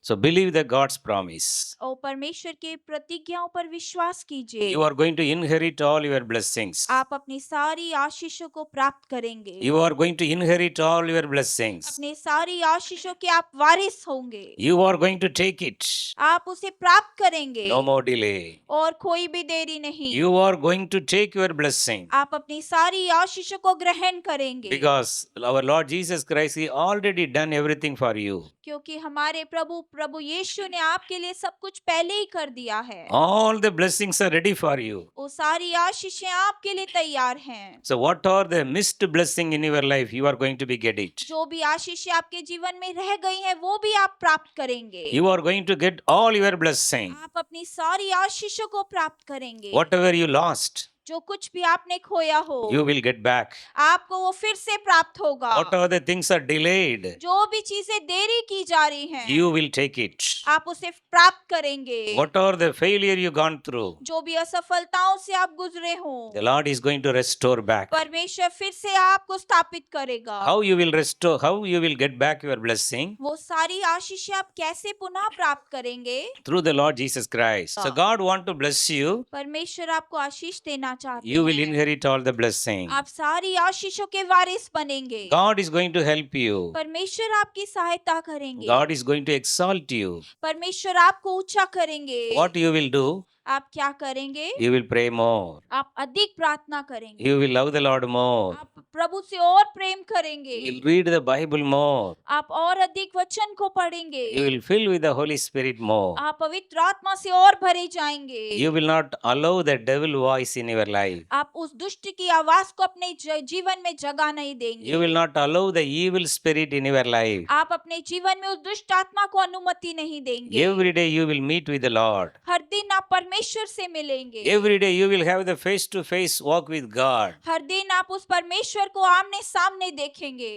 So believe the God's promise. और परमेश्वर के प्रतिज्ञाओं पर विश्वास कीजिए। You are going to inherit all your blessings. आप अपनी सारी आशीषों को प्राप्त करेंगे। You are going to inherit all your blessings. अपने सारी आशीषों के आप वारिस होंगे। You are going to take it. आप उसे प्राप्त करेंगे। No more delay. और कोई भी देरी नहीं। You are going to take your blessing. आप अपनी सारी आशीषों को ग्रहण करेंगे। Because our Lord Jesus Christ, He already done everything for you. क्योंकि हमारे प्रभु यीशु ने आपके लिए सब कुछ पहले ही कर दिया है। All the blessings are ready for you. वो सारी आशीषें आपके लिए तैयार हैं। So what are the missed blessing in your life? You are going to be get it. जो भी आशीषें आपके जीवन में रह गई हैं, वो भी आप प्राप्त करेंगे। You are going to get all your blessing. आप अपनी सारी आशीषों को प्राप्त करेंगे। Whatever you lost, जो कुछ भी आपने खोया हो, you will get back. आपको वो फिर से प्राप्त होगा। Whatever the things are delayed, जो भी चीजें देरी की जा रही हैं, you will take it. आप उसे प्राप्त करेंगे। Whatever the failure you gone through, जो भी असफलताओं से आप गुजरे हो, the Lord is going to restore back. परमेश्वर फिर से आपको स्थापित करेगा। How you will restore, how you will get back your blessing? वो सारी आशीषें आप कैसे पुनः प्राप्त करेंगे? Through the Lord Jesus Christ. So God want to bless you. परमेश्वर आपको आशीष देना चाहते You will हैं। inherit all the blessing. आप सारी आशीषों के वारिस बनेंगे। God is going to help you. परमेश्वर आपकी सहायता करेंगे। God is going to exalt you. परमेश्वर आपको ऊंचा करेंगे। What you will do? आप क्या करेंगे? You will pray more. आप अधिक प्रार्थना करेंगे। You will love the Lord more. आप प्रभु से और प्रेम करेंगे। You will read the Bible more. आप और अधिक वचन को पढ़ेंगे। You will fill with the Holy Spirit more. आप पवित्र आत्मा से और भरे जाएंगे। You will not allow the devil voice in your life. आप उस दुष्ट की आवाज को अपने जीवन में जगह नहीं देंगे। You will not allow the evil spirit in your life. आप अपने जीवन में उस दुष्ट आत्मा को अनुमति नहीं देंगे। Every day you will meet with the Lord. हर दिन आप परमेश्वर से मिलेंगे। Every day you will have the face to face walk with God. हर दिन आप उस परमेश्वर को आमने सामने देखेंगे।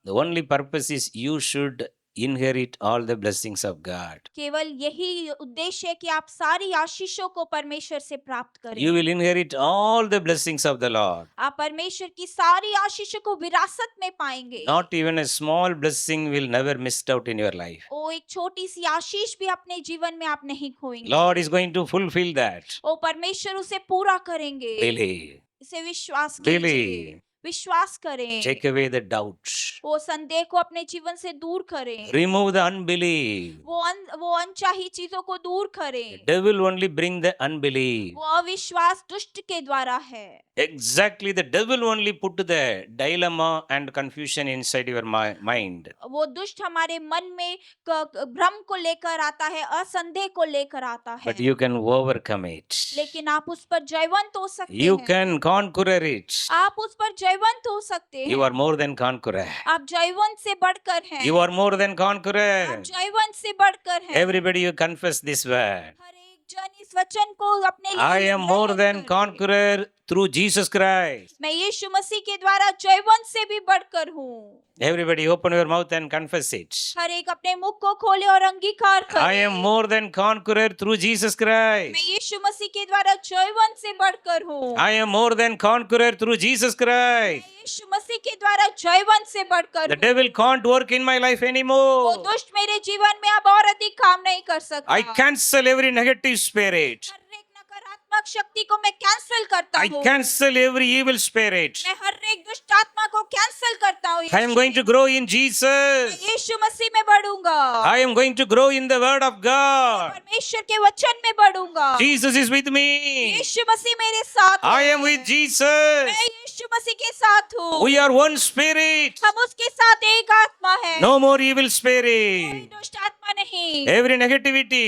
The only purpose is you should inherit all the blessings of God. केवल यही उद्देश्य है कि आप सारी आशीषों को परमेश्वर से प्राप्त करें। You will inherit all the blessings of the Lord. आप परमेश्वर की सारी आशीषों को विरासत में पाएंगे। Not even a small blessing will never missed out in your life. ओ एक छोटी सी आशीष भी अपने जीवन में आप नहीं खोएंगे। Lord is going to fulfill that. ओ परमेश्वर उसे पूरा करेंगे। Believe. इसे विश्वास कीजिए। Believe. विश्वास करें। Take away the doubts. वो संदेह को अपने जीवन से दूर करें। Remove the unbelief. वो अनचाही चीजों को दूर करें। Devil only bring the unbelief. वो अविश्वास दुष्ट के द्वारा है। Exactly, the devil only put the dilemma and confusion inside your mind. वो दुष्ट हमारे मन में भ्रम को लेकर आता है, असंदेह को लेकर आता है। But you can overcome it. लेकिन आप उस पर जयवंत हो सकते You हैं। can conquer it. आप उस पर जयवंत हो सकते हैं। You are more than conqueror. आप जयवंत से बढ़कर हैं। You are more than आप conqueror. जयवंत से बढ़कर हैं। Everybody you confess this word. हर एक जन इस वचन को अपने लिए I am more ग्रहण than करे। conqueror through Jesus Christ. मैं यीशु मसीह के द्वारा जयवंत से भी बढ़कर हूँ। Everybody open your mouth and confess it. हर एक अपने मुख को खोले और अंगीकार करे। I am more than conqueror through Jesus मैं Christ. यीशु मसीह के द्वारा जयवंत से बढ़कर हूँ। I am more than conqueror through Jesus मैं Christ. यीशु मसीह के द्वारा जयवंत से बढ़कर The हूँ। devil can't work in my life वो anymore. दुष्ट मेरे जीवन में अब और अधिक काम नहीं कर सकता। I cancel every negative spirit. हर एक नकारात्मक शक्ति को मैं कैंसिल करता I हूँ। cancel every evil spirit. मैं हर एक दुष्ट आत्मा को कैंसिल करता हूँ। I am going to grow in मैं Jesus. यीशु मसीह में बढ़ूंगा। I am going to grow in the word of God. परमेश्वर के वचन में बढ़ूंगा। Jesus is with me. यीशु मसीह मेरे साथ I है। am with Jesus. मैं यीशु मसीह के साथ हूँ। We are one spirit. हम उसके साथ एक आत्मा है। No more evil कोई spirit. दुष्ट आत्मा नहीं। Every हर negativity,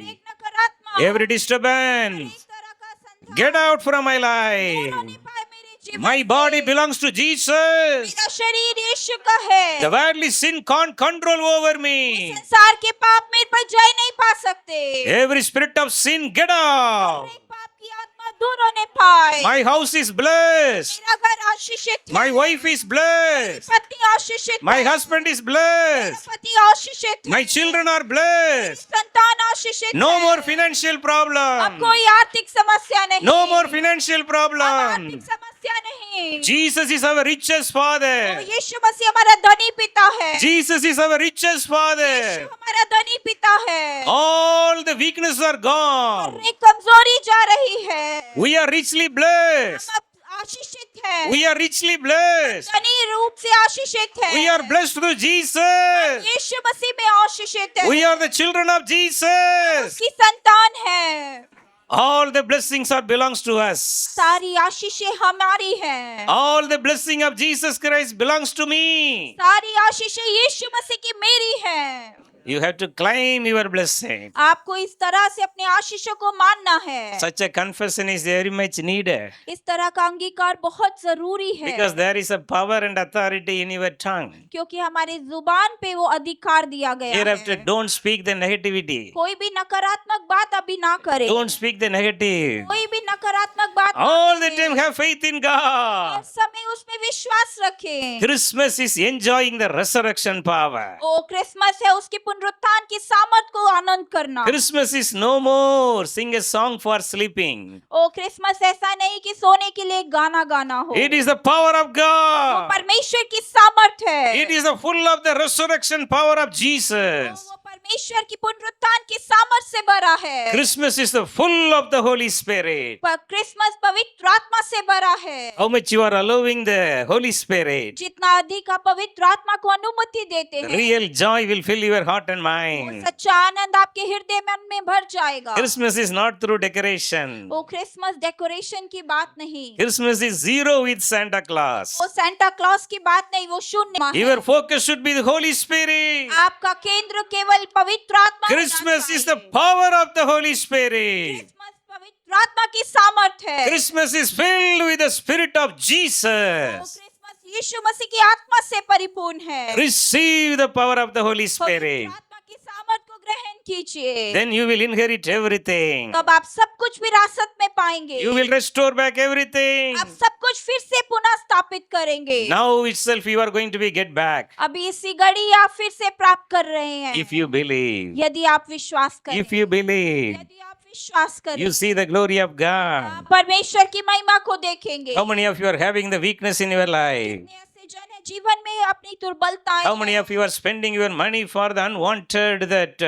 एक नकारात्मा, every हर disturbance, एक तरह का संसार get out from my दूर life. होने पाए मेरे जीवन My से। body belongs to Jesus. मेरा शरीर यीशु का है। The worldly sin can't control over me. संसार के पाप मेरे पर जय नहीं पा सकते। Every spirit of sin, get out. हर एक पाप की आत्मा दूर होने पाए। My house is blessed. मेरा घर आशीषित है। My wife is blessed. पति आशीषित My है। husband is मेरा blessed. पति आशीषित है। My children are blessed. संतान आशीषित No है। more financial अब problem. कोई आर्थिक समस्या नहीं। No more financial अब problem. आर्थिक समस्या समस्या नहीं। Jesus is our richest Father. तो यीशु मसीह हमारा धनी पिता है। Jesus is our richest Yeshu Father. हमारा धनी पिता है। All the weaknesses are gone. हर एक कमजोरी जा रही है। We are richly blessed. हम अब आशीषित हैं। We are richly blessed. धनी रूप से आशीषित हैं। We are blessed through Jesus. यीशु मसीह में आशीषित हैं। We are the children of Jesus. उसकी संतान है। All the blessings are belongs to us. सारी आशीषें हमारी हैं। All the blessing of Jesus Christ belongs to me. सारी आशीषें यीशु मसीह की मेरी हैं। You have to claim your blessing. आपको इस तरह से अपने आशीषों को मानना है। Such a confession is very much needed इस तरह का अंगीकार बहुत जरूरी है। because there is a power and authority in your tongue. क्योंकि हमारी जुबान पे वो अधिकार दिया गया Hereafter, है। don't speak the negativity. कोई भी नकारात्मक बात अभी ना करे। Don't speak the negative. कोई भी नकारात्मक बात ना All the करे। time have faith in her God. समय उसमें विश्वास रखें। Christmas is enjoying the resurrection power. ओ क्रिसमस है उसकी पुनरुत्थान की सामर्थ को आनंद करना। Christmas is no more sing a song for sleeping. ओ क्रिसमस ऐसा नहीं कि सोने के लिए गाना गाना हो। It is the power of वो God. परमेश्वर की सामर्थ है। It is the full of the resurrection power of Jesus. वो परमेश्वर की पुनरुत्थान की सामर्थ से भरा है। Christmas is the full of the Holy Spirit. पर क्रिसमस पवित्र आत्मा से भरा है। How much you are allowing the Holy Spirit. जितना अधिक आप पवित्र आत्मा को अनुमति देते The हैं, real joy will fill your heart and वो mind. सच्चा आनंद आपके हृदय मन में भर जाएगा। Christmas is not through decoration. वो क्रिसमस डेकोरेशन की बात नहीं, Christmas is zero with Santa Claus. वो सेंटा क्लॉज की बात नहीं, वो शून्य है। Your focus should be the Holy Spirit. आपका केंद्र केवल पवित्र आत्मा होना Christmas is the चाहिए। power of the Holy Spirit. Christmas पवित्र आत्मा की सामर्थ है। Christmas is filled with the Spirit of वो Jesus. क्रिसमस यीशु मसीह की आत्मा से परिपूर्ण है। Receive the power of the Holy पवित्र Spirit. आत्मा की सामर्थ को ग्रहण कीजिए। Then you will inherit everything. तब आप सब कुछ विरासत में पाएंगे। You will restore back everything. आप सब कुछ फिर से पुनः स्थापित करेंगे। Now itself you are going to be get back. अभी इसी घड़ी आप फिर से प्राप्त कर रहे हैं। If you believe. यदि आप विश्वास करें, If you believe. यदि आप विश्वास करें, You see the glory of God. आप परमेश्वर की महिमा को देखेंगे। How many of you are having the weakness in your life? कितने ऐसे जन हैं जीवन में अपनी दुर्बलताएं How many हैं? of you are spending your money for the unwanted that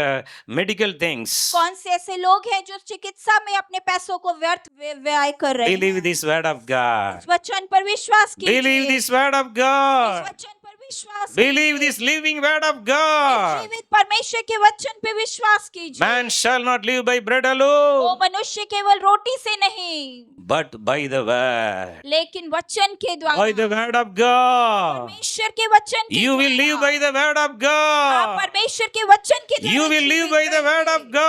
medical things? कौन से ऐसे लोग हैं जो चिकित्सा में अपने पैसों को व्यर्थ व्यय कर रहे Believe हैं? this word of God. इस वचन पर विश्वास कीजिए। Believe this word of इस God. वचन पर विश्वास Believe कीजिए। this living word of इस God. जीवित परमेश्वर के वचन पे विश्वास कीजिए। Man shall not live by bread वो alone, मनुष्य केवल रोटी से नहीं, but by the word. लेकिन वचन के द्वारा, By the word of God. परमेश्वर के वचन के You will live द्वारा। by the word of आप God. परमेश्वर के वचन के द्वारा You will live by the जीवित word of रहेंगे।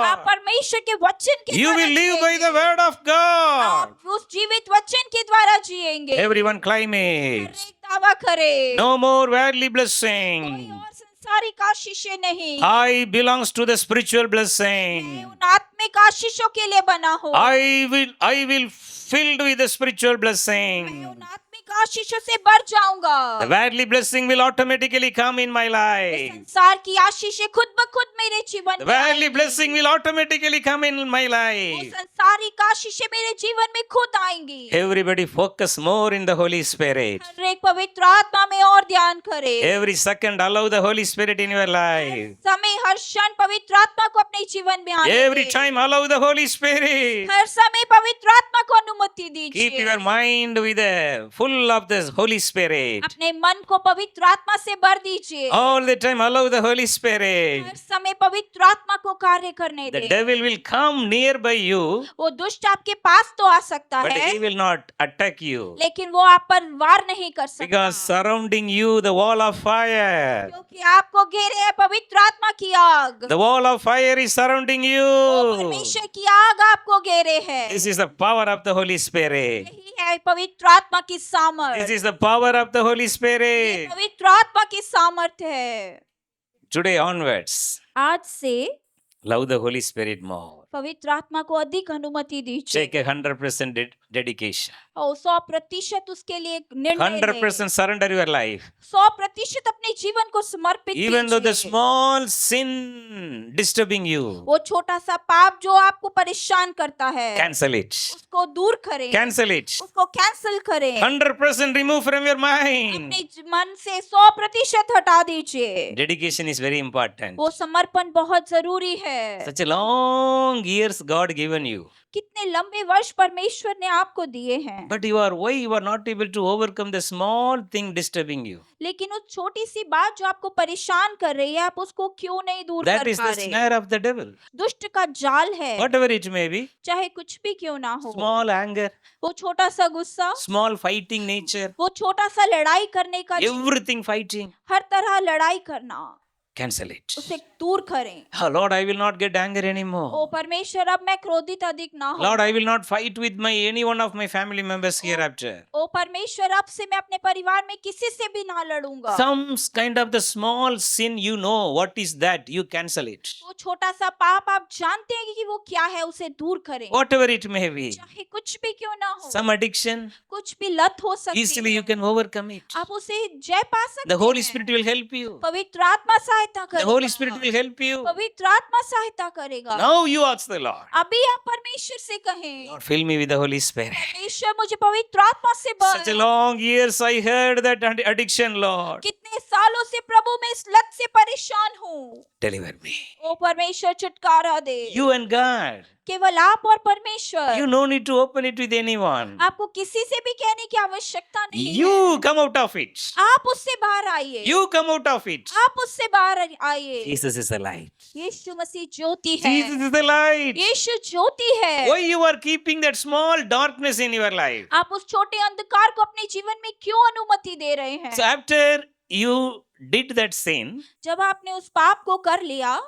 आप God. परमेश्वर के वचन के You द्वारा will live by the जिएंगे। word of God. आप उस जीवित वचन के द्वारा जिएंगे। Everyone claim her it. एक दावा करे। No more worldly कोई blessing. और संसारिक आशीषें नहीं। I belongs to the spiritual मैं blessing. उन आत्मिक आशीषों के लिए बना हूँ। I will filled with the spiritual मैं blessing. उन आत्मिक आशीषों से भर जाऊंगा। The worldly blessing will automatically come in my इस life. संसार की आशीषें खुद ब खुद मेरे जीवन The में worldly आएंगी। blessing will automatically come in my वो life. संसारिक आशीषें मेरे जीवन में खुद आएंगी। Everybody focus more in the Holy Spirit. हर एक पवित्र आत्मा में और ध्यान करे। Every second allow the Holy Spirit in your life. समय हर क्षण पवित्र आत्मा को अपने जीवन में आने Every they. time allow the Holy Spirit. हर समय पवित्र आत्मा को अनुमति Keep दीजिए। your mind with the full of the Holy Spirit. अपने मन को पवित्र आत्मा से भर दीजिए। All the time allow the Holy Spirit. हर समय पवित्र आत्मा को कार्य करने The they. devil will come nearby you, वो दुष्ट आपके पास तो आ सकता but है, he will not attack you. लेकिन वो आप पर वार नहीं कर सकता, Because surrounding you the wall of fire. क्योंकि आपको घेरे है पवित्र आत्मा की आग। The wall of fire is surrounding वो you. परमेश्वर की आग आपको घेरे है। This is the power of the Holy Spirit. यही है पवित्र आत्मा की This सामर्थ। is the power of the Holy ये Spirit. पवित्र आत्मा की सामर्थ है। Today onwards, आज से love the Holy Spirit more. पवित्र आत्मा को अधिक अनुमति दीजिए। Take a 100% dedication. और 100% उसके लिए एक निर्णय लें। 100% surrender your life. 100% अपने जीवन को समर्पित Even though the कीजिए। small sin disturbing you, वो छोटा सा पाप जो आपको परेशान करता है, cancel it. उसको दूर करें, Cancel it. उसको कैंसिल करें, 100% remove from your mind. अपने मन से 100% हटा दीजिए। Dedication is very important. वो समर्पण बहुत जरूरी है। Such a long years God given you. कितने लंबे वर्ष परमेश्वर ने आपको दिए हैं, But why you are not able to overcome the small thing disturbing you? लेकिन उस छोटी सी बात जो आपको परेशान कर रही है, आप उसको क्यों नहीं दूर That कर is पा the रहे? snare of the devil. दुष्ट का जाल है, Whatever it may be, चाहे कुछ भी क्यों ना हो। small anger, वो छोटा सा गुस्सा, small fighting nature, वो छोटा सा लड़ाई करने का everything fighting, हर तरह लड़ाई करना, cancel it. उसे दूर करें। Oh, Lord, I will not get angry anymore. ओ परमेश्वर, अब मैं क्रोधित अधिक ना हो। Lord, I will not fight with any one of my family members hereafter. ओ परमेश्वर, अब से मैं अपने परिवार में किसी से भी ना लड़ूंगा। Some kind of the small sin, you know what is that, you cancel it. वो छोटा सा पाप आप जानते हैं कि वो क्या है, उसे दूर करें। Whatever it may be, चाहे कुछ भी क्यों ना हो, some addiction, कुछ भी लत हो सकती easily है, you can overcome it. आप उसे जय पा सकते The Holy हैं। Spirit will help you. पवित्र आत्मा सहायता The करेगा। Holy Spirit will help you. पवित्र आत्मा सहायता करेगा। Now you ask the Lord, अभी आप परमेश्वर से कहें, Lord, fill me with the Holy Spirit. परमेश्वर मुझे पवित्र आत्मा से Such a भर। long years I heard that addiction, Lord. कितने सालों से प्रभु मैं इस लत से परेशान हूँ। Deliver me. ओ परमेश्वर छुटकारा दे। You and God. केवल आप और परमेश्वर। You no need to open it with anyone. आपको किसी से भी कहने की आवश्यकता नहीं है। You come out of it. आप उससे बाहर आइए। You come out of it. आप उससे बाहर आइए। Jesus is the light. यीशु मसीह ज्योति है। Jesus is the light. यीशु ज्योति है। Why you are keeping that small darkness in your life? आप उस छोटे अंधकार को अपने जीवन में क्यों अनुमति दे रहे हैं? So after you did that sin, जब आपने उस पाप को कर लिया,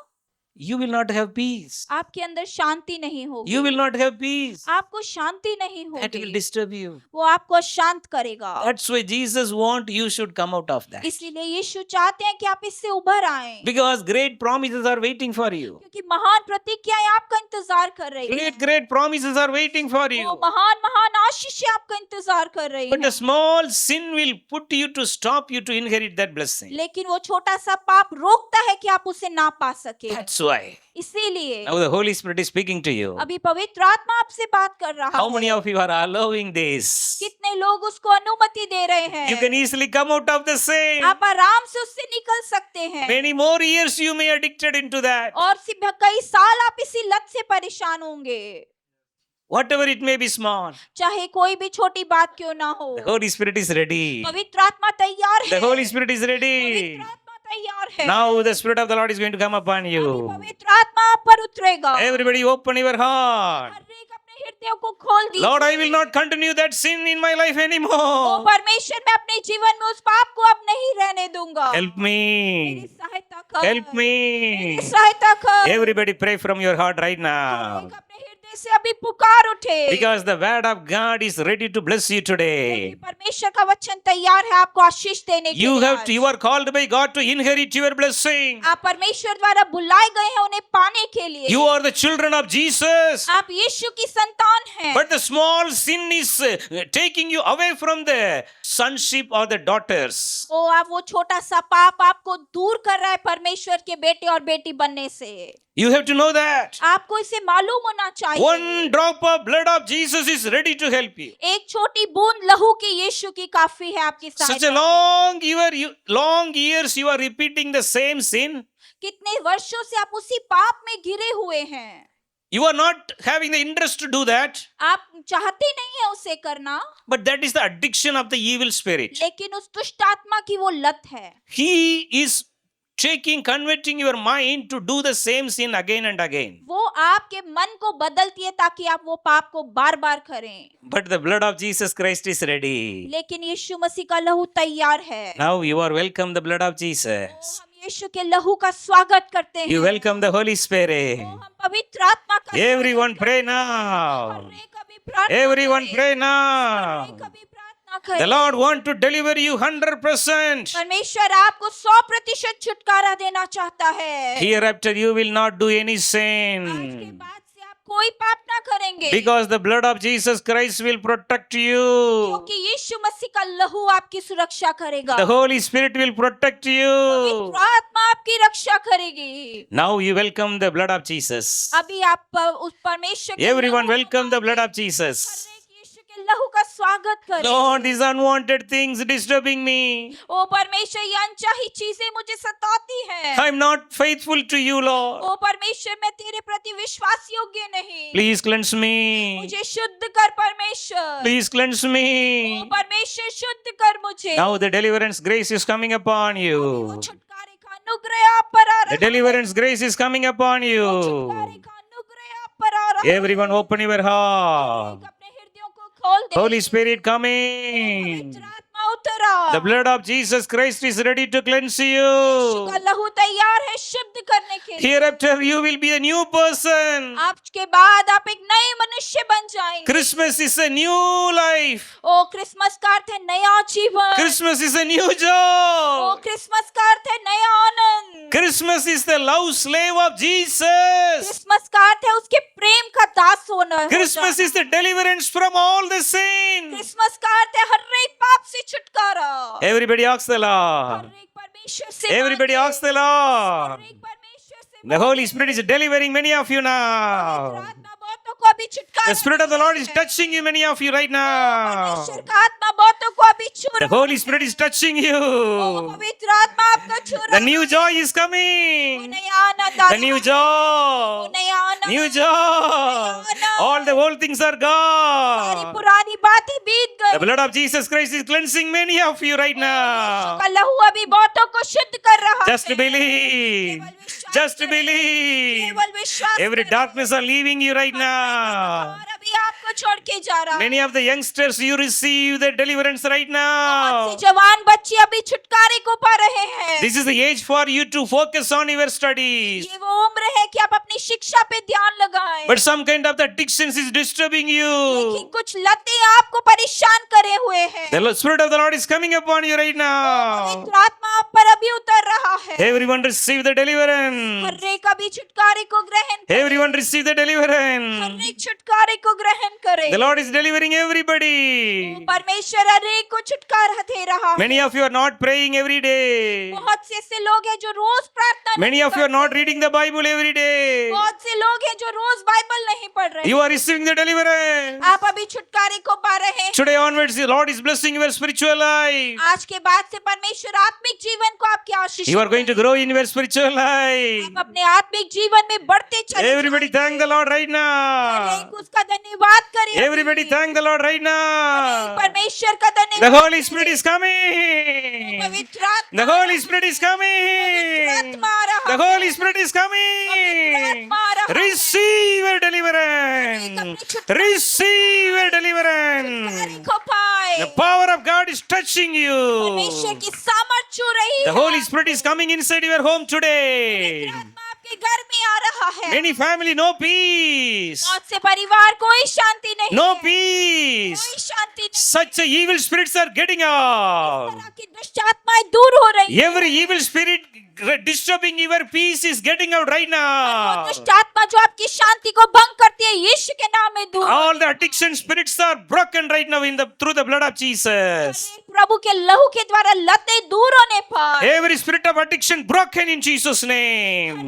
you will not have peace. आपके अंदर शांति नहीं होगी। You will not have peace. आपको शांति नहीं That will होगी। disturb you. वो आपको शांत करेगा। That's why Jesus want you should come out of that. इसलिए यीशु चाहते हैं कि आप इससे उभर आएं, Because great promises are waiting for you. क्योंकि महान प्रतिज्ञाएं आपका इंतजार कर रही हैं। Great promises are waiting for वो you. महान आशीषें आपका इंतजार कर रही But the हैं। small sin will put you to stop you to inherit that blessing. लेकिन वो छोटा सा पाप रोकता है कि आप उसे ना पा सके। That's why. इसीलिए Now the Holy Spirit is speaking to you. अभी पवित्र आत्मा आपसे बात कर रहा How है। many of you are allowing this? कितने लोग उसको अनुमति दे रहे हैं? You can easily come out of the sin. आप आराम से उससे निकल सकते हैं। Many more years you may addicted into that. और कई साल आप इसी लत से परेशान होंगे, Whatever it may be small. चाहे कोई भी छोटी बात क्यों ना हो। The Holy Spirit is ready. पवित्र आत्मा तैयार है। The Holy Spirit is ready. पवित्र आत्मा तैयार है। Now the Spirit of the Lord is going to come upon अभी you. पवित्र आत्मा आप पर उतरेगा। Everybody open your heart. हर एक अपने हृदय को खोल दीजिए। Lord, I will not continue that sin in my life O anymore. परमेश्वर, मैं अपने जीवन में उस पाप को अब नहीं रहने दूंगा। Help मेरी me. सहायता कर। Help मेरी me. सहायता कर। Everybody pray from your heart right her now. एक अपने हृदय से अभी पुकार उठे। Because the word of God is ready to bless you क्योंकि today. परमेश्वर का वचन तैयार है आपको आशीष देने के लिए आज। You are called by God to inherit your blessing. आप परमेश्वर द्वारा बुलाए गए हैं उन्हें पाने के लिए। You are the children of Jesus. आप यीशु की संतान हैं। But the small sin is taking you away from the sonship or the daughters. ओ आप वो छोटा सा पाप आपको दूर कर रहा है परमेश्वर के बेटे और बेटी बनने से। You have to know that. आपको इसे मालूम होना चाहिए। One drop of blood of Jesus is ready to help you. एक छोटी बूंद लहू की यीशु की काफी है आपकी Such सहायता a के। long years you are repeating the same sin. कितने वर्षों से आप उसी पाप में घिरे हुए हैं। You are not having the interest to do that. आप चाहते नहीं है उसे करना, But that is the addiction of the evil spirit. लेकिन उस दुष्ट आत्मा की वो लत है। He is converting your mind to do the same sin again and again. वो आपके मन को बदलती है ताकि आप वो पाप को बार बार करें। But the blood of Jesus Christ is ready. लेकिन यीशु मसीह का लहू तैयार है। Now you are welcome the blood of Jesus. हम यीशु के लहू का स्वागत करते हैं। You welcome the Holy Spirit. हम पवित्र आत्मा का Everyone स्वागत pray करते हैं। now. हर एक अभी प्रार्थना Everyone करें। pray हर now. एक अभी प्रार्थना करें। The Lord want to deliver you 100%. परमेश्वर आपको 100% छुटकारा देना चाहता है। Hereafter you will not do any आज के sin. बाद से आप कोई पाप ना करेंगे, because the blood of Jesus Christ will protect you. क्योंकि यीशु मसीह का लहू आपकी सुरक्षा करेगा, The Holy Spirit will protect you. पवित्र आत्मा आपकी रक्षा करेगी। Now you welcome the blood of Jesus. अभी आप उस परमेश्वर के Everyone लहू को welcome the blood of मानिए। Jesus. हर एक यीशु के लहू का स्वागत करें। Lord, these unwanted things disturbing me. ओ परमेश्वर, ये अनचाही चीजें मुझे सताती हैं। I'm not faithful to you, Lord. ओ परमेश्वर, मैं तेरे प्रति विश्वास योग्य नहीं। Please cleanse me. मुझे शुद्ध कर परमेश्वर। Please cleanse O me. परमेश्वर, शुद्ध कर मुझे। Now the deliverance grace is coming upon वो you. छुटकारे का अनुग्रह आप पर आ रहा The है। deliverance grace is coming upon वो you. छुटकारे का अनुग्रह आप पर आ रहा है। Everyone open your heart. अपने हृदयों को खोल दे। Holy Spirit coming. पवित्र आत्मा उतरा। The blood of Jesus Christ is ready to cleanse Yeshu you. का लहू तैयार है शुद्ध करने के लिए। Hereafter you will be a new person. आज के बाद आप एक नए मनुष्य बन जाएंगे। Christmas is a new life. ओ क्रिसमस का अर्थ है नया जीवन। Christmas is a new ओ joy. क्रिसमस का अर्थ है नया आनंद। Christmas is the love slave of Jesus. क्रिसमस का अर्थ है उसके प्रेम का दास होना। Christmas is the deliverance from all the sin. Christmas का अर्थ है हर एक पाप से छुटकारा। Everybody ask the her Lord. एक परमेश्वर से Everybody मांगे। ask the her Lord. एक परमेश्वर से The Holy मांगे। Spirit is delivering many of you पवित्र now. आत्मा बहुतों को अभी छुटकारा The Spirit of the Lord is देता है। touching you, many of you right now. परमेश्वर का आत्मा बहुतों को अभी छू The रहा है। Holy Spirit is touching O you. पवित्र आत्मा आपको छू रहा The है। new joy is वो coming. नया आनंद आ The new रहा है। वो joy. नया आनंद। New joy. All the old things are सारी gone. पुरानी बातें बीत The गई। blood of Jesus Christ is cleansing many of you right now. का लहू अभी बहुतों को शुद्ध कर रहा Just है। believe. Just believe. केवल विश्वास Every करें। darkness are leaving you right now. और अभी आपको छोड़ के जा रहा है। Many of the youngsters, you receive the deliverance right बहुत now. से जवान बच्चे अभी छुटकारे को पा रहे हैं। This is the age for you to focus on your studies. ये वो उम्र है कि आप अपनी शिक्षा पे ध्यान लगाएं। But some kind of the addictions is disturbing लेकिन you. कुछ लतें आपको परेशान करे हुए हैं। The Spirit of the Lord is coming upon you right now. पवित्र आत्मा आप पर अभी उतर रहा है। Everyone receive the deliverance. हर एक अभी छुटकारे को ग्रहण करें। Everyone receive the her deliverance. एक छुटकारे को ग्रहण करें। The Lord is delivering everybody. परमेश्वर हर एक को छुटकारा दे रहा है। Many of you are not praying every day. बहुत से ऐसे लोग हैं जो रोज प्रार्थना नहीं Many of you are करते। not reading the Bible every day. बहुत से लोग हैं जो रोज बाइबल नहीं पढ़ रहे। You are receiving the deliverance. आप अभी छुटकारे को पा रहे हैं। Today onwards, the Lord is blessing your spiritual life. आज के बाद से परमेश्वर आत्मिक जीवन को आपकी आशीष You are going to करें। grow in your spiritual life. आप अपने आत्मिक जीवन में बढ़ते चले Everybody thank the Lord right her now. एक उसका धन्यवाद करें। Everybody thank the Lord right now. परमेश्वर का The धन्यवाद Holy करें। Spirit is coming. पवित्र आत्मा The Holy Spirit is coming. आत्मा आ रहा The है। Holy Spirit is coming. Receive your deliverance. Receive your deliverance. को पाए। The power of God is touching परमेश्वर you. की सामर्थ छू रही The है। Holy Spirit is coming inside your home today. आत्मा आपके घर में आ रहा है। Many family, no peace. बहुत से परिवार कोई शांति नहीं No है। peace. कोई शांति नहीं। Such evil spirits are getting out. तरह की दुष्ट आत्माएं दूर हो रही हैं। Every evil spirit disturbing your peace is getting out right वो now. दुष्ट आत्मा जो आपकी शांति को भंग करती है यीशु के नाम में दूर। All the addiction spirits are broken right now through the blood of Jesus. प्रभु के लहू के द्वारा लतें दूर होने पर Every spirit of addiction broken in Jesus' name.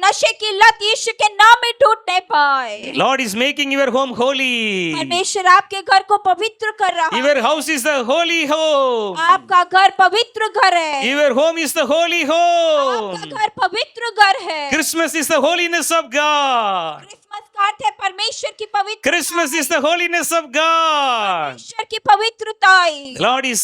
नशे की लत यीशु के नाम में टूटने पाए। Lord is making your home holy. परमेश्वर आपके घर को पवित्र कर रहा है। Your house is the holy home. आपका घर पवित्र घर है। Your home is the holy home. आपका घर पवित्र घर है। Christmas is the holiness of God. Christmas का अर्थ है परमेश्वर की पवित्रता। Christmas is the holiness of God. परमेश्वर की पवित्रता। Lord is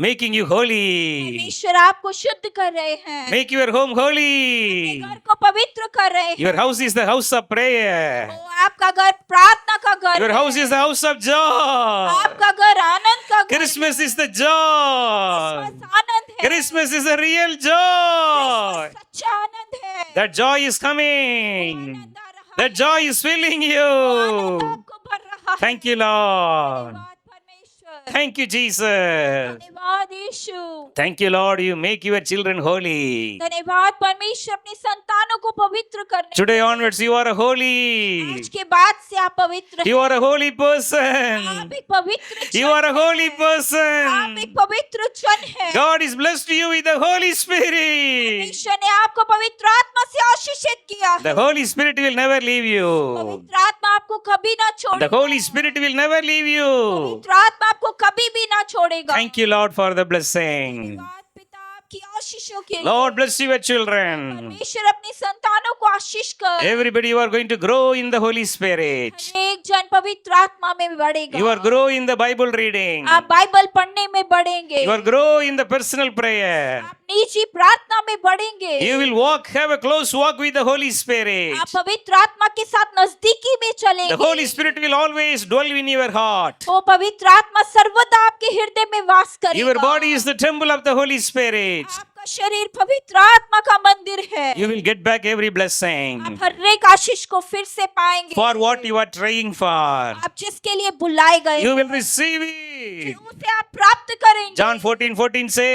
making you holy. परमेश्वर आपको शुद्ध कर रहे हैं। Make your home holy. घर को पवित्र कर रहे हैं। Your house is the house of prayer. ओ, आपका घर प्रार्थना का घर Your है। house is the house of joy. आपका घर आनंद का घर Christmas is the है। joy. आनंद है। Christmas is a real joy. सच्चा आनंद है। That joy is coming. आनंद आ रहा That joy is filling है। you. आनंद आपको भर रहा है। Thank you, Lord. धन्यवाद परमेश्वर। Thank you, Jesus. धन्यवाद यीशु। Thank you, Lord. You make your children holy. धन्यवाद परमेश्वर अपनी संतानों को पवित्र करने। Today onwards, you are a holy. आज के बाद से आप पवित्र हैं। You are a holy आप person. एक पवित्र You जन are a holy हैं। आप person. एक पवित्र जन हैं। God is blessed you with the Holy Spirit. परमेश्वर ने आपको पवित्र आत्मा से आशीषित किया है। The Holy Spirit will never leave you. पवित्र आत्मा आपको कभी ना The छोड़ेगा। Holy Spirit will never leave you. पवित्र आत्मा आपको कभी भी ना छोड़ेगा। Thank you, Lord, for the blessing. धन्यवाद पिता आपकी आशीषों के लिए। Lord, bless your children. परमेश्वर अपनी संतानों को आशीष कर। Everybody, you are going to grow in the Holy Spirit. एक जन पवित्र आत्मा में बढ़ेगा। You are grow in the Bible reading. आप बाइबल पढ़ने में बढ़ेंगे। You are grow in the personal prayer. आप निजी प्रार्थना में बढ़ेंगे। You will walk, have a close walk with the Holy Spirit. आप पवित्र आत्मा के साथ नजदीकी में चलेंगे। The Holy Spirit will always dwell in your heart. वो पवित्र आत्मा सर्वदा आपके हृदय में वास करेगा। Your body is the temple of the Holy Spirit. आपका शरीर पवित्र आत्मा का मंदिर है। You will get back every blessing आप हर एक आशीष को फिर से पाएंगे। for what you are trying for. आप जिसके लिए बुलाए गए You will receive it. उसे आप प्राप्त करेंगे। John 14:14 say,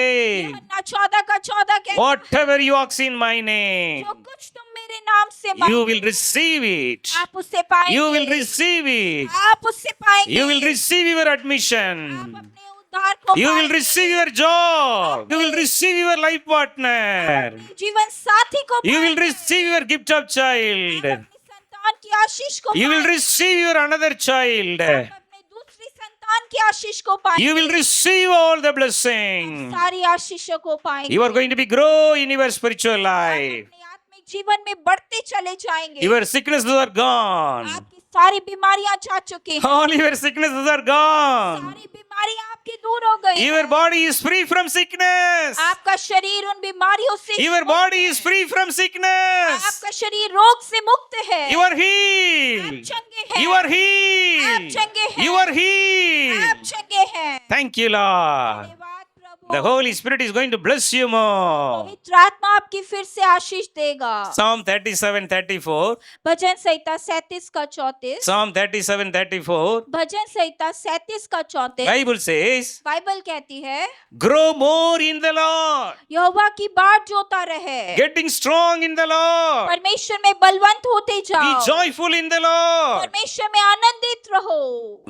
यूहन्ना 14 कहता है, whatever you ask in my name, जो कुछ तुम मेरे नाम से you मांगोगे, will receive it. आप उससे पाएंगे। You will receive it. आप उससे पाएंगे। You will receive your आप admission. अपने उद्धार को You will पाएंगे। receive your job. You will receive your life partner. जीवन साथी को You will पाएंगे। receive your gift of child. आप अपनी संतान की आशीष को You will पाएंगे। receive your another child. आप अपने दूसरी संतान की आशीष को पाएंगे। You will receive all the blessing. सारी आशीषों को पाएंगे। You are going to be grow in your spiritual life. अपने आत्मिक जीवन में बढ़ते चले जाएंगे। Your sicknesses are gone. आपकी सारी बीमारियां जा चुकी हैं। All your sicknesses are gone. सारी बीमारियां आपकी दूर हो गई। Your body is free from sickness. आपका शरीर उन बीमारियों से Your मुक्त body है। is free from sickness. आपका शरीर रोग से मुक्त है। You are आप healed. चंगे हैं। You are healed. आप चंगे हैं। You are healed. आप चंगे हैं। Thank you, Lord. धन्यवाद प्रभु। The Holy Spirit is going to bless you more. पवित्र आत्मा आपकी फिर से आशीष देगा। Psalm 37:34. भजन संहिता 37 का 34। Psalm 37:34. भजन संहिता 37 का 34। Bible says, बाइबल कहती है, grow more in the Lord. यहोवा की बाट जोता रहे। Getting strong in the Lord. परमेश्वर में बलवंत होते Be जाओ। joyful in the Lord. परमेश्वर में आनंदित रहो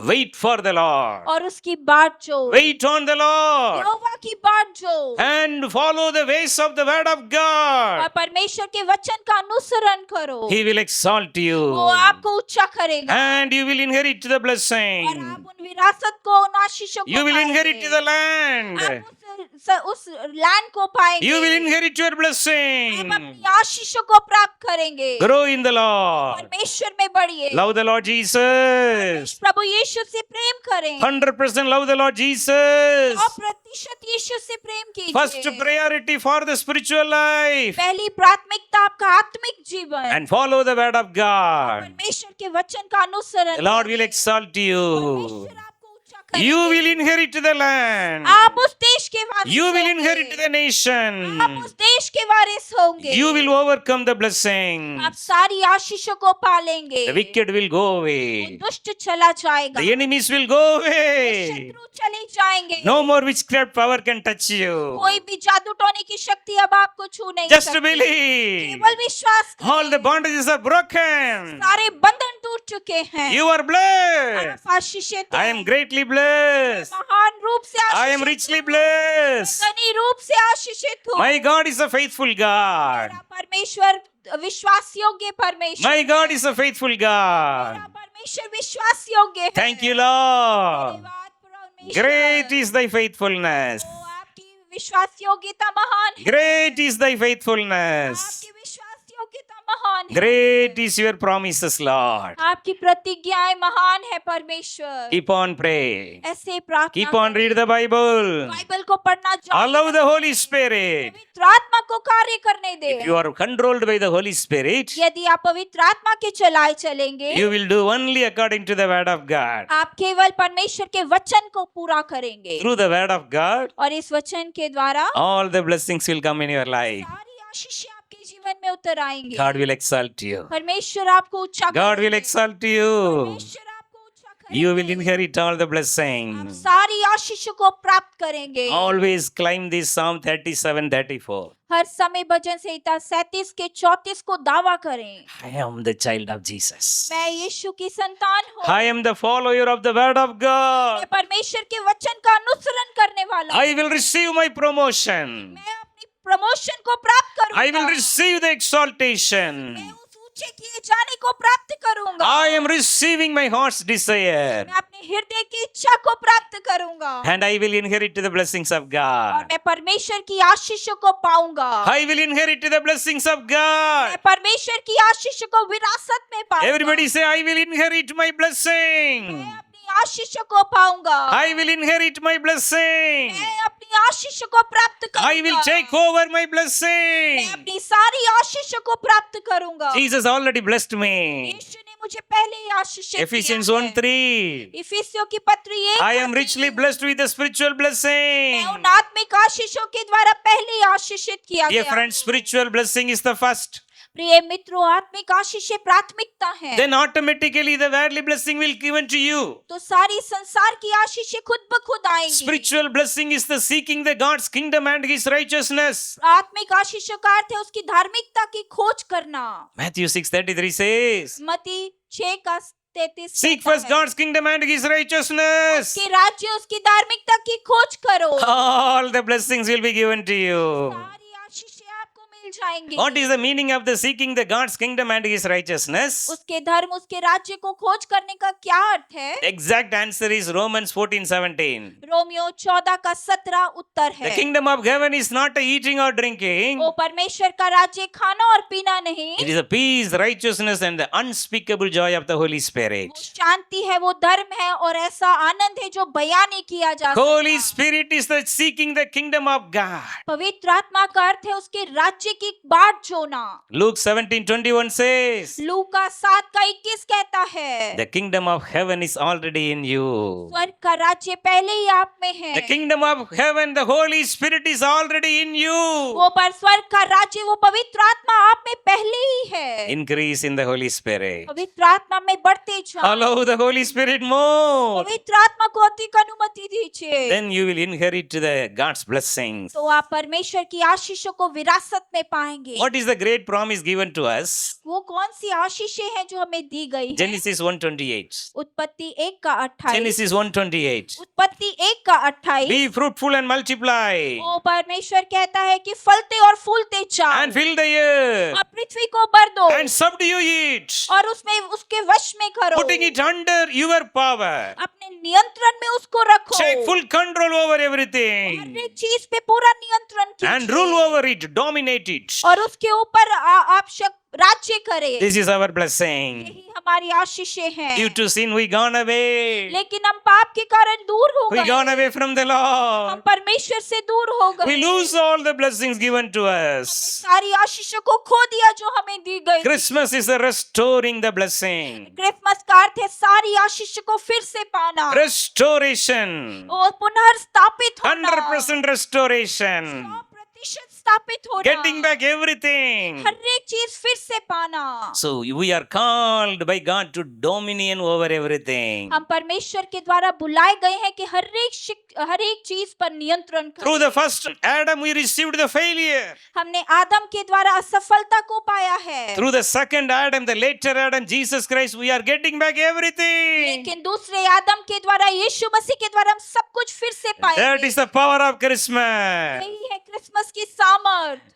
Wait for the Lord. और उसकी बाट जो। Wait on the Lord. यहोवा की बाट जो। And follow the ways of the word of और God. परमेश्वर के वचन का अनुसरण करो। He will exalt वो you. आपको ऊंचा करेगा And you will inherit the और blessing. आप उन विरासत को, उन आशीषों को You will पाएंगे। inherit the land. आप उस लैंड को पाएंगे। You will inherit your आप blessing. अपनी आशीषों को प्राप्त करेंगे। Grow in the Lord. परमेश्वर में बढ़िए। Love the Lord Jesus. प्रभु यीशु से प्रेम करें। 100% love the Lord Jesus. 100% यीशु से प्रेम कीजिए। First priority for the spiritual life. पहली प्राथमिकता आपका आत्मिक जीवन। And follow the word of God. परमेश्वर के वचन का अनुसरण। The Lord will exalt you. परमेश्वर आपको ऊंचा करेंगे। You will inherit the land. आप उस देश के वारिस You will होंगे। inherit the nation. आप उस देश के वारिस होंगे। You will overcome the blessings. आप सारी आशीषों को पालेंगे। The wicked will go वो away. दुष्ट चला जाएगा। The enemies will go away. शत्रु चले जाएंगे। No more witchcraft power can touch you. कोई भी जादू टोने की शक्ति अब आपको छू नहीं Just सकती। believe. केवल विश्वास करें। All the bondages are broken. सारे बंधन टूट चुके हैं। You are blessed. आप आशीषित I हैं। am greatly blessed. महान रूप से I am आशीषित richly हूँ। blessed. धनी रूप से आशीषित हूँ। My God is a faithful God. मेरा परमेश्वर विश्वास योग्य परमेश्वर। My God is a faithful God. मेरा परमेश्वर विश्वास योग्य है। Thank you, Lord. धन्यवाद परमेश्वर। Great is thy faithfulness. ओ, आपकी विश्वास योग्यता महान है। Great is thy faithfulness. आपकी विश्वास योग्यता महान है। Great is your promises, Lord. आपकी प्रतिज्ञाएं महान है परमेश्वर। Keep on praying. ऐसे प्रार्थना Keep on read the Bible. Bible को पढ़ना जारी Allow the रखें। Holy Spirit. पवित्र आत्मा को कार्य करने दे। If you are controlled by the Holy Spirit, यदि आप पवित्र आत्मा के चलाए चलेंगे, you will do only according to the word of God. आप केवल परमेश्वर के वचन को पूरा करेंगे Through the word of God, और इस वचन के द्वारा all the blessings will come in your life. सारी आशीषें आपके जीवन में उतर आएंगी। God will exalt you. परमेश्वर आपको ऊंचा God will करेंगे। exalt you. परमेश्वर आपको ऊंचा You will inherit all the आप blessings. सारी आशीषों को प्राप्त करेंगे। Always climb this Psalm 37, 34. हर समय भजन संहिता 37 के 34 को दावा करें। I am the child of Jesus. मैं यीशु की संतान हूँ। I am the follower of the word of God. मैं परमेश्वर के वचन का अनुसरण करने वाला हूँ। I will receive my promotion. मैं अपनी प्रमोशन को प्राप्त करूंगा। I will receive the exaltation. मैं उस ऊंचे किए जाने को प्राप्त करूंगा। I am receiving my heart's desire. मैं अपने हृदय की इच्छा को प्राप्त करूंगा। And I will inherit the blessings of और God. मैं परमेश्वर की आशीषों को पाऊंगा। I will inherit the blessings of God. मैं परमेश्वर की आशीषों को विरासत में पाऊंगा। Everybody say, I will inherit my blessing. मैं अपनी आशीषों को पाऊंगा। I will inherit my blessing. मैं अपनी आशीषों को प्राप्त करूंगा। I will take over my मैं blessing. अपनी सारी आशीषों को प्राप्त करूंगा। Jesus already blessed me. यीशु ने मुझे पहले ही आशीषित Ephesians किया है। 1:3. इफिसियों की पत्री 1 I am richly blessed with the spiritual blessing. मैं उन आत्मिक आशीषों के द्वारा पहले ही आशीषित किया Dear गया friends, हूँ। spiritual blessing is the first. प्रिय मित्रों, आत्मिक आशीषें प्राथमिकता है। Then automatically the worldly blessing will given to you. तो सारी संसार की आशीषें खुद ब खुद आएंगी। Spiritual blessing is the seeking the God's kingdom and His righteousness. आत्मिक आशीषों का अर्थ है उसकी धार्मिकता की खोज करना। Matthew 6:33 says, मती 6 का 33 seek कहता first है, God's kingdom and His righteousness. उसके राज्य उसकी धार्मिकता की खोज करो। All the blessings will be given to you. सारी आशीषें आपको मिल जाएंगी। What is the meaning of the seeking the God's kingdom and His righteousness? उसके धर्म उसके राज्य को खोज करने का क्या अर्थ है? Exact answer is Romans 14:17. Romeo 14 का 17 उत्तर The है। kingdom of heaven is not a eating or drinking. वो परमेश्वर का राज्य खाना और पीना नहीं, It is a peace, righteousness, and the unspeakable joy of the Holy Spirit. वो शांति है, वो धर्म है और ऐसा आनंद है जो बयान नहीं किया जा Holy सकता। Spirit is the seeking the kingdom of God. पवित्र आत्मा का अर्थ है उसके राज्य की बाट जोना। Luke 17:21 says, लूका 7 का 21 कहता है, the kingdom of heaven is already in you. स्वर्ग का राज्य पहले ही आप में है। The kingdom of heaven, the Holy Spirit is already in you. वो पर स्वर्ग का राज्य, वो पवित्र आत्मा आप में पहले ही है। Increase in the Holy Spirit. पवित्र आत्मा में बढ़ते जाओ। Allow the Holy Spirit more. पवित्र आत्मा को अधिक अनुमति दीजिए। Then you will inherit the God's blessings. तो आप परमेश्वर की आशीषों को विरासत में पाएंगे। What is the great promise given to us? वो कौन सी आशीषें हैं जो हमें दी गई हैं? Genesis 1:28. उत्पत्ति 1 का 28। Genesis 1:28. उत्पत्ति 1 का 28। Be fruitful and multiply वो परमेश्वर कहता है कि फलते और फूलते जाओ and fill the earth और पृथ्वी को भर दो and subdue it, और उसमें उसके वश में करो, putting it under your power. अपने नियंत्रण में उसको रखो, Take full control over हर everything एक चीज पे पूरा नियंत्रण and कीजिए rule over it, dominate it. और उसके ऊपर आप राज्य करे। This is our blessing. यही हमारी आशीषें हैं। Due to sin we gone away. लेकिन हम पाप के कारण दूर हो We gone गए, away from the हम Lord. परमेश्वर से दूर हो We गए, lose all the blessings given to us. सारी आशीषों को खो दिया जो हमें दी गई। Christmas is a restoring the blessing. Christmas का अर्थ है सारी आशीषों को फिर से पाना Restoration. और पुनर्स्थापित होना, 100% restoration. 100% स्थापित होना, Getting back everything. हर एक चीज फिर से पाना। So we are called by God to dominion over everything. हम परमेश्वर के द्वारा बुलाए गए हैं कि हर एक चीज पर नियंत्रण Through करें। the first Adam we received the failure. हमने आदम के द्वारा असफलता को पाया है, Through the second Adam, the later Adam, Jesus Christ, we are getting back everything. लेकिन दूसरे आदम के द्वारा, यीशु मसीह के द्वारा हम सब कुछ फिर से That पाएंगे। is the power of Christmas. यही है क्रिसमस की सामर्थ।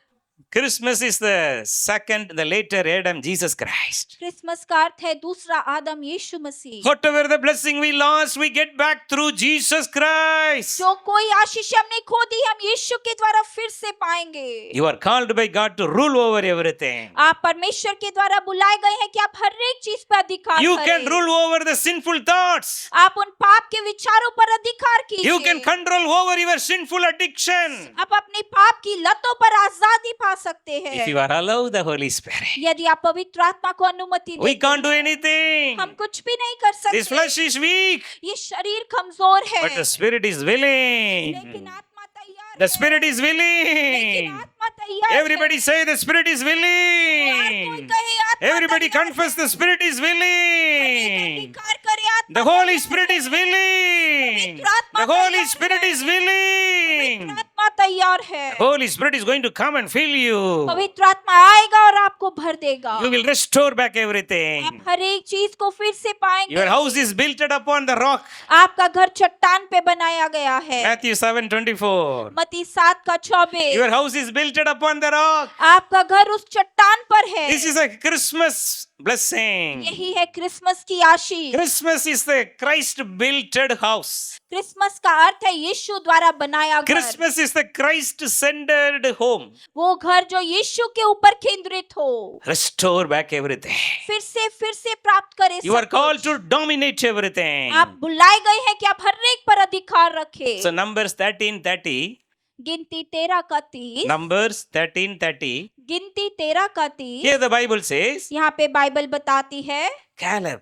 Christmas is the second, the later Adam, Jesus Christ. Christmas का अर्थ है दूसरा आदम, यीशु मसीह। Whatever the blessing we lost, we get back through Jesus Christ. जो कोई आशीष हमने खो दी, हम यीशु के द्वारा फिर से पाएंगे। You are called by God to rule over everything. आप परमेश्वर के द्वारा बुलाए गए हैं कि आप हर एक चीज पर अधिकार You करें। can rule over the sinful thoughts. आप उन पाप के विचारों पर अधिकार कीजिए। You can control over your sinful addiction. आप अपनी पाप की लतों पर आजादी पा सकते हैं If you are allowed the Holy Spirit. यदि आप पवित्र आत्मा को अनुमति We देते can't do हैं। anything. हम कुछ भी नहीं कर This सकते। flesh is weak, ये शरीर कमजोर है, but the Spirit is willing. लेकिन आत्मा तैयार The है। Spirit is लेकिन willing. आत्मा तैयार Everybody है। say the Spirit is हर कोई willing. कहे आत्मा Everybody तैयार confess है। the Spirit is हर एक willing. अधिकार करे आत्मा The Holy Spirit is willing. पवित्र आत्मा The Holy तैयार Spirit है। is willing. पवित्र आत्मा तैयार है। The Holy Spirit is going to come and fill you. पवित्र आत्मा आएगा और आपको भर देगा। You will restore back आप everything. हर एक चीज को फिर से पाएंगे। Your house is built upon the rock. आपका घर चट्टान पे बनाया गया है। Matthew 7:24. मत्ती 7:24। Your house is built upon the rock. आपका घर उस चट्टान पर है। This is a Christmas blessing. यही है क्रिसमस की आशीष। Christmas is the Christ built house. Christmas का अर्थ है यीशु द्वारा बनाया घर। Christmas is the Christ centered home. वो घर जो यीशु के ऊपर केंद्रित हो। Restore back everything. फिर से प्राप्त करे। You are सब called कुछ। to dominate everything. आप बुलाए गए हैं कि आप हर एक पर अधिकार रखें। So Numbers 13:30. गिनती 13:30। Numbers 13:30. गिनती 13:30। Here the Bible says, यहाँ पे बाइबल बताती है Caleb,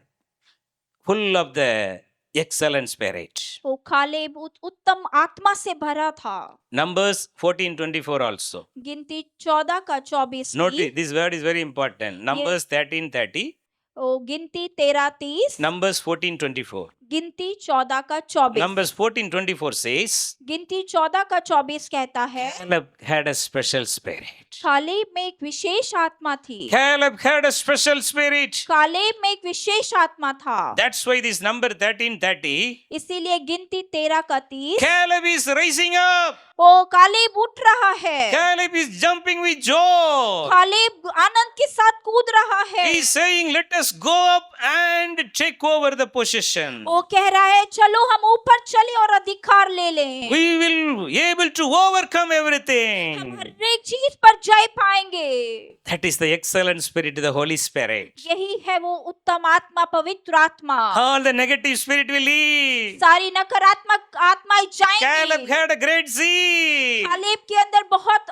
full of the excellent spirit. वो कालेब उत्तम आत्मा से भरा था। Numbers 14:24 also. गिनती 14:24 Note की। this word is very important. Numbers 13:30. वो गिनती 13:30। Numbers 14:24. गिनती 14:24। Numbers 14:24 says, गिनती 14:24 कहता है Caleb had a special spirit. Caleb में एक विशेष आत्मा थी। Caleb had a special spirit. Caleb में एक विशेष आत्मा था। That's why this number 13:30, इसीलिए गिनती 13:30 Caleb is rising up. वो कालेब उठ रहा है। Caleb is jumping with joy. Caleb आनंद के साथ कूद रहा है। He is saying, let us go up and take over the possession. वो कह रहा है चलो हम ऊपर चले और अधिकार ले लें। We will be able to overcome हम everything. हर एक चीज पर जय पाएंगे। That is the excellent spirit, the Holy Spirit. यही है वो उत्तम आत्मा, पवित्र आत्मा। All the negative spirit will leave. सारी नकारात्मक आत्माएं Caleb जाएंगी। had a great zeal. Caleb के अंदर बहुत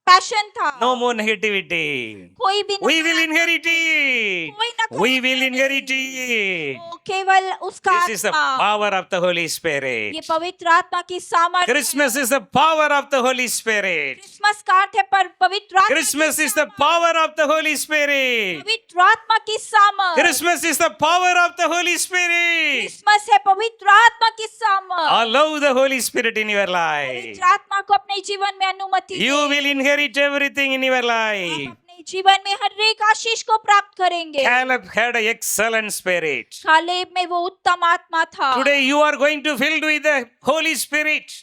पैशन था। No more negativity. कोई भी We will नकारात्मक- inherit it. कोई नकारात्मक We will inherit नहीं। it. वो केवल उसका This is the आत्मा। power of the Holy Spirit. ये पवित्र आत्मा की सामर्थ्य Christmas is the power of the Holy Spirit. Christmas का अर्थ है पर पवित्र आत्मा की Christmas is the सामर्थ। power of the Holy Spirit. पवित्र आत्मा की सामर्थ। Christmas is the power of the Holy Spirit. Christmas है पवित्र आत्मा की सामर्थ। Allow the Holy Spirit in your life. पवित्र आत्मा को अपने जीवन में अनुमति You दें। will inherit everything in your आप life. अपने जीवन में हर एक आशीष को प्राप्त करेंगे। Caleb had an excellent spirit. Caleb में वो उत्तम आत्मा था। Today you are going to filled with the Holy Spirit.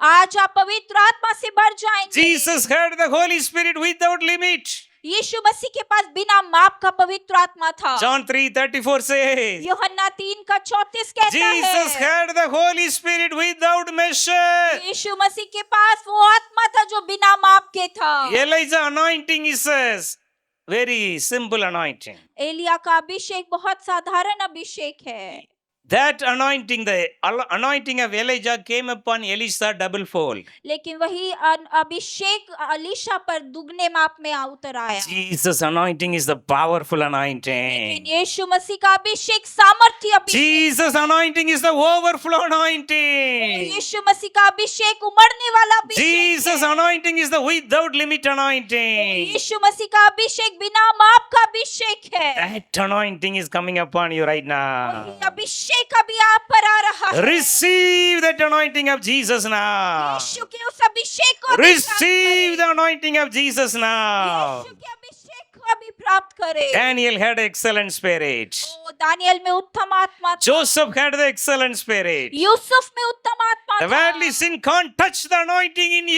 आज आप पवित्र आत्मा से भर जाएंगे। Jesus had the Holy Spirit without limit. यीशु मसीह के पास बिना माप का पवित्र आत्मा था। John 3:34 says, यूहन्ना 3:34 कहता Jesus है had the Holy Spirit without measure. यीशु मसीह के पास वो आत्मा था जो बिना माप के था। Elijah anointing is a very simple anointing. Elia का अभिषेक बहुत साधारण अभिषेक है। That anointing, the anointing of Elijah came upon Elisha double fold. लेकिन वही अभिषेक अलीशा पर दुगने माप में उतर आया। Jesus' anointing is the powerful लेकिन anointing. यीशु मसीह का अभिषेक सामर्थ्य अभिषेक। Jesus' anointing is the overflow anointing. यीशु मसीह का अभिषेक उमड़ने वाला अभिषेक Jesus' है। anointing is the without limit anointing. यीशु मसीह का अभिषेक बिना माप का अभिषेक है। That anointing is coming upon you right now. वही अभिषेक अभी आप पर आ रहा है। Receive that anointing of Jesus now. यीशु के उस अभिषेक को अभी प्राप्त Receive the करें। anointing of Jesus now. यीशु के अभिषेक को अभी प्राप्त करें। Daniel had excellent spirit. ओ, दानियल में उत्तम आत्मा था। Joseph had the excellent spirit. Yusuf में उत्तम आत्मा The था। worldly sin can't touch the anointing in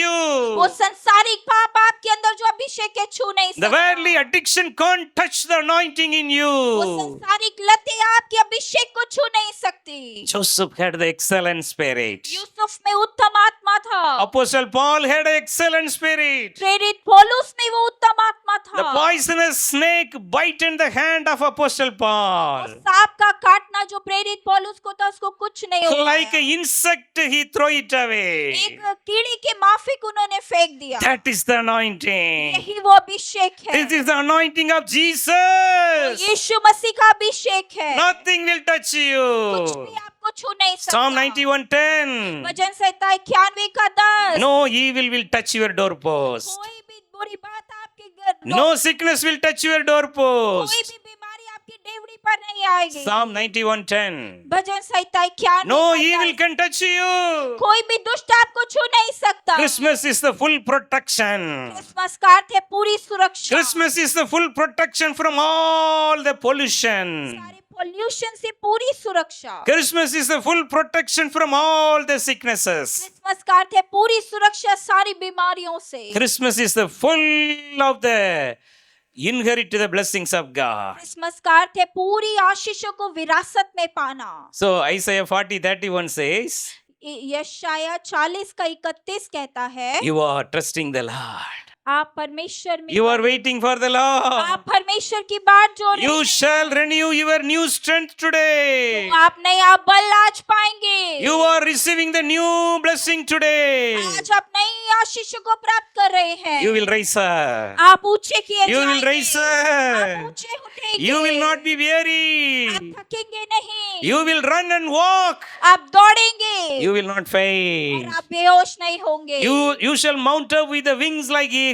वो you. संसारिक पाप आपके अंदर जो अभिषेक है छू नहीं The सकता। worldly addiction can't touch the anointing in वो you. संसारिक लतें आपके अभिषेक को छू नहीं सकती। Joseph had the excellent spirit. Yusuf में उत्तम आत्मा था। Apostle Paul had an excellent spirit. प्रेरित पौलुस में वो उत्तम आत्मा The था। poisonous snake bite in the hand of Apostle वो Paul. सांप का काटना जो प्रेरित पौलुस को था उसको कुछ नहीं हुआ। Like an insect, he throw it away. एक कीड़ी के माफिक उन्होंने फेंक दिया। That is the anointing. यही वो अभिषेक है। This is the anointing of Jesus. यीशु मसीह का अभिषेक है। Nothing will touch कुछ you. भी आपको छू नहीं सकता। Psalm 91:10. Bhajan Samhita 91:10। No evil will touch your doorpost. कोई भी बुरी बात आपके घर No sickness will touch your doorpost. कोई भी बीमारी आपकी डेवड़ी पर नहीं आएगी। Psalm 91:10. भजन संहिता 91 No का evil 10। can touch you. कोई भी दुष्ट आपको छू नहीं सकता। Christmas is the full protection. Christmas का अर्थ है पूरी सुरक्षा। Christmas is the full protection from all the pollution. सारे पोल्यूशन से पूरी सुरक्षा। Christmas is the full protection from all the sicknesses. Christmas का अर्थ है पूरी सुरक्षा सारी बीमारियों से। Christmas is the full of the inherit the blessings of God. Christmas का अर्थ है पूरी आशीषों को विरासत में पाना। So Isaiah 40:31 says, यशाया 40 का 31 कहता है, you are trusting the Lord. आप परमेश्वर में You are waiting for the Lord. आप परमेश्वर की बात जो रहे You हैं, shall renew your new strength today. आप नया बल आज पाएंगे। You are receiving the new blessing today. आज आप नई आशीषों को प्राप्त कर रहे हैं। You will rise up. आप ऊंचे किए You will जाएंगे। rise आप up. ऊंचे उठेंगे। You will not be आप weary. थकेंगे नहीं। You will run and walk. आप दौड़ेंगे You will not और faint. आप बेहोश नहीं होंगे। You shall mount up with the wings like eagle.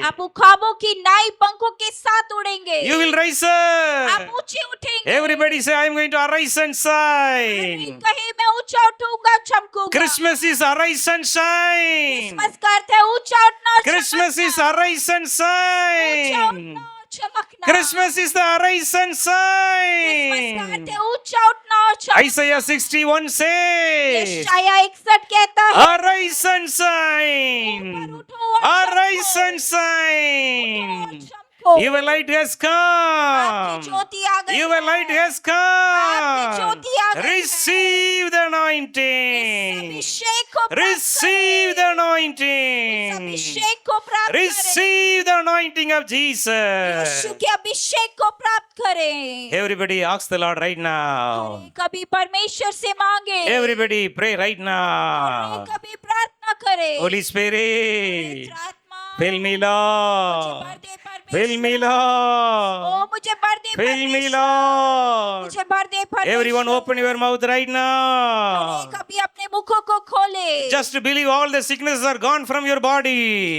आप उखाबों की नाई पंखों के साथ उड़ेंगे। You will rise आप up. ऊंचे उठेंगे। Everybody say, I am going to arise and shine. कहीं मैं ऊंचा उठूंगा चमकूंगा। Christmas is arise and shine. Christmas का अर्थ है ऊंचा उठना और Christmas is चमकना। arise and ऊंचा shine. उठना और चमकना। Christmas is the arise and Christmas का shine. अर्थ है ऊंचा उठना और चमकना। Isaiah 61 says, यशाया 61 कहता है, arise and shine. ऊपर उठो और Arise चमको। and shine. चमको। Your light has come. आपकी ज्योति आ गई Your है। light has आपकी come. ज्योति आ गई है। Receive the इस anointing. अभिषेक को प्राप्त Receive करें। the इस anointing. अभिषेक को प्राप्त करें। Receive the anointing of Yeshu Jesus. के अभिषेक को प्राप्त करें। Everybody ask the Lord right now. कभी परमेश्वर से मांगे। Everybody pray right now. कभी प्रार्थना करें। Holy Spirit, पवित्र आत्मा, fill me, मुझे Lord. भर दे परमेश्वर। Fill me, ओ Lord. मुझे भर दे Fill me, परमेश्वर। Lord. मुझे भर दे परमेश्वर। Everyone open your mouth right now. कभी अपने मुखों को खोले। Just believe all the sicknesses are gone from your body.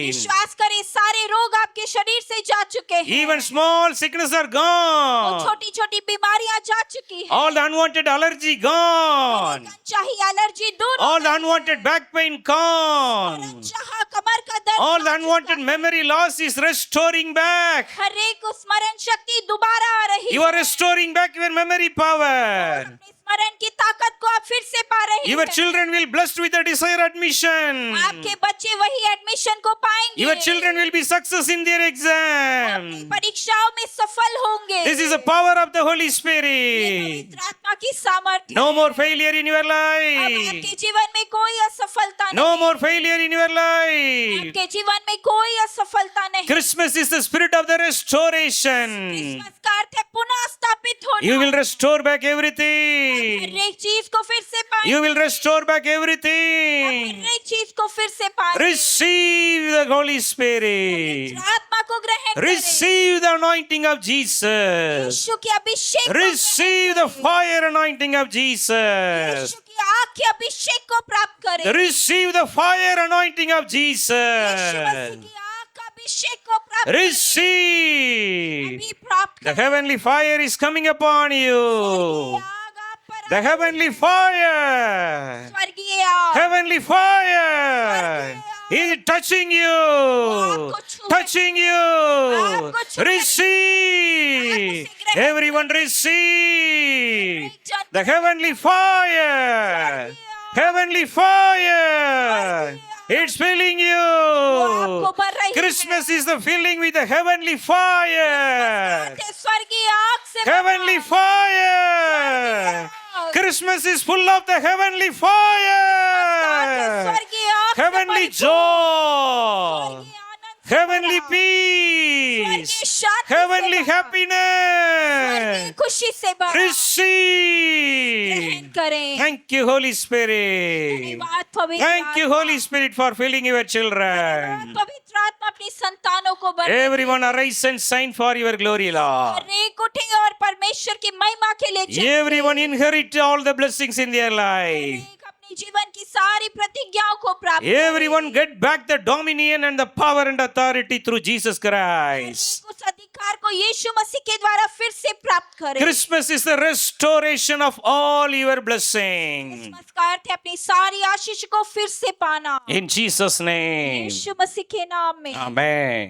विश्वास करें सारे रोग आपके शरीर से जा चुके हैं। Even small sicknesses are gone. छोटी छोटी बीमारियां जा चुकी हैं। All the unwanted allergy gone. चाहे एलर्जी दूर हो All the unwanted back pain gone. चाहा कमर का दर्द All the जा unwanted चुका है। memory loss is restoring back. हर एक स्मरण शक्ति दोबारा आ रही You है। are restoring back your memory power. अपने स्मरण की ताकत को आप फिर से पा रहे Your हैं। children will blessed with the desired admission. आपके बच्चे वही एडमिशन को पाएंगे। Your children will be success in their अपनी exam. परीक्षाओं में सफल होंगे। This is the power of the Holy ये Spirit. पवित्र आत्मा की सामर्थ्य No है। more failure in your अब life. आपके जीवन में कोई असफलता No नहीं। more failure in your life. आपके जीवन में कोई असफलता नहीं। Christmas is the spirit of the restoration. Christmas का अर्थ है पुनः स्थापित होना। You will restore back everything. हर एक चीज को फिर से पाएंगे। You will restore back her everything. एक चीज को फिर से पाएंगे। Receive the Holy Spirit. आत्मा को ग्रहण करें। Receive the anointing of Jesus. यीशु के अभिषेक को Receive the ग्रहण fire anointing of करें। Jesus. यीशु की आग के अभिषेक को प्राप्त करें। Receive the fire anointing of Yeshu Masih Jesus. की आग का अभिषेक को प्राप्त करें। Receive. अभी प्राप्त The करें। heavenly fire is coming upon you. स्वर्गीय आग आप पर The आ- heavenly fire. स्वर्गीय आग Heavenly fire is touching you. Touching you. Receive. Everyone receive. The heavenly fire. Heavenly fire. It's filling वो you. आपको भर रही है। Christmas is the filling with the heavenly fire. स्वर्गीय आग से भरा। Heavenly fire. Christmas is full of the heavenly fire. स्वर्गीय आग से Heavenly भरपूर। joy. स्वर्गीय आनंद से Heavenly भरा। peace. स्वर्गीय शांति से Heavenly भरा। happiness. स्वर्गीय खुशी से भरा। Receive. ग्रहण करें। Thank you, Holy Spirit. धन्यवाद पवित्र Thank you, आत्मा। Holy Spirit, for filling your धन्यवाद children. पवित्र आत्मा अपनी संतानों को भर Everyone arise and shine for your glory, Lord. हर एक उठे और परमेश्वर की महिमा के लिए चले। Everyone inherit all the blessings in their life. एक अपने जीवन की सारी प्रतिज्ञाओं को प्राप्त करें। Everyone get back the dominion and the power and authority through Jesus Christ. एक उस अधिकार को यीशु मसीह के द्वारा फिर से प्राप्त करें। Christmas is the restoration of all your blessing. Christmas का अर्थ है अपनी सारी आशीष को फिर से पाना। In Jesus' name. यीशु मसीह के नाम में। Amen.